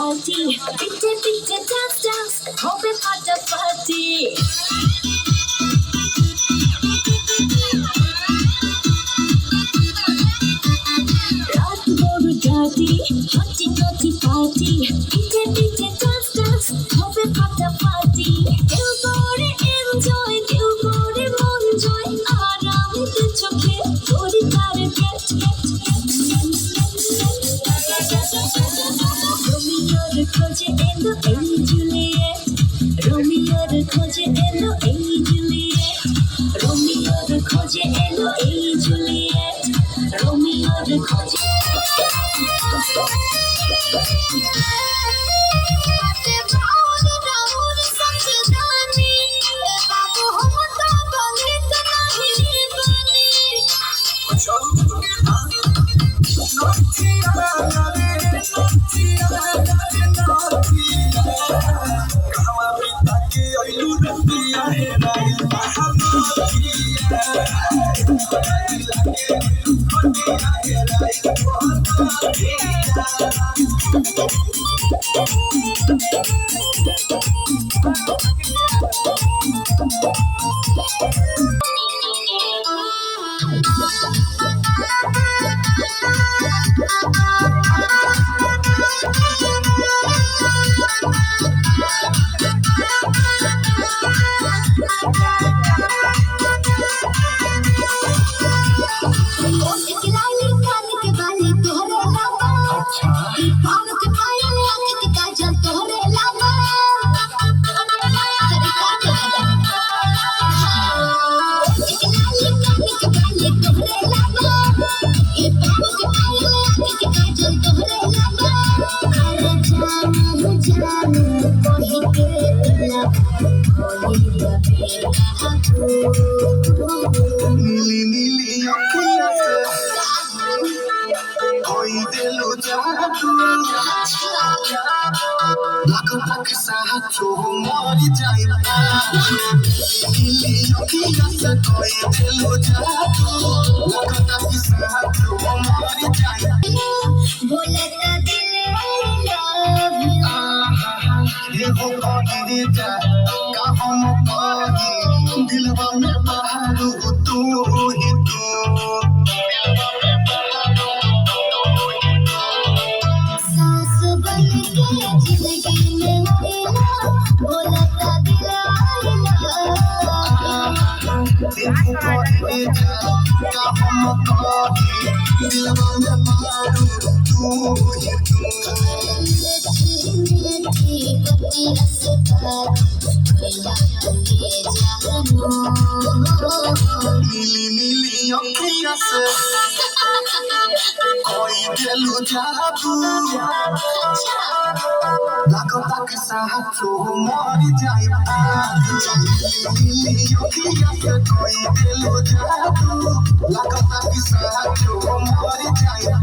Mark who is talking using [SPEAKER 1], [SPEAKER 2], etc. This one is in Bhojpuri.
[SPEAKER 1] party. Piche piche dance dance, hope fatta party. Raat boru jati, hoti hoti party. Piche piche dance dance, hope fatta party. Dil kore enjoy, dil kore mon joy. Aram ke chokhe, kori tare get get get. Romeo खोजे एलो ए जूलियट रोमियो खोजे एलो ए जूलियट रोमियो खोजे एलो ए जूलियट रोमियो खोजे
[SPEAKER 2] नीली नीली अखियाँ से कोई दिल जादू लगता के साथ जो मर जाए नीली अखियाँ से कोई दिल जादू लगता के साथ जो मर जाए
[SPEAKER 1] बोलता दिल love you
[SPEAKER 2] ये हो कौन जा का हम कही दिलवा में बहारू तू ही तू
[SPEAKER 1] सांस बन के जिंदगी में मिला बोलता दिल
[SPEAKER 2] देखो कौन जा का हम कही दिलवा में बहारू तू ही तू नीली नीली अखियाँ से कोई दिल जादू लगता के साथ जो मर जाए नीली अखियाँ से कोई दिल जादू लगता के साथ जो मर जाए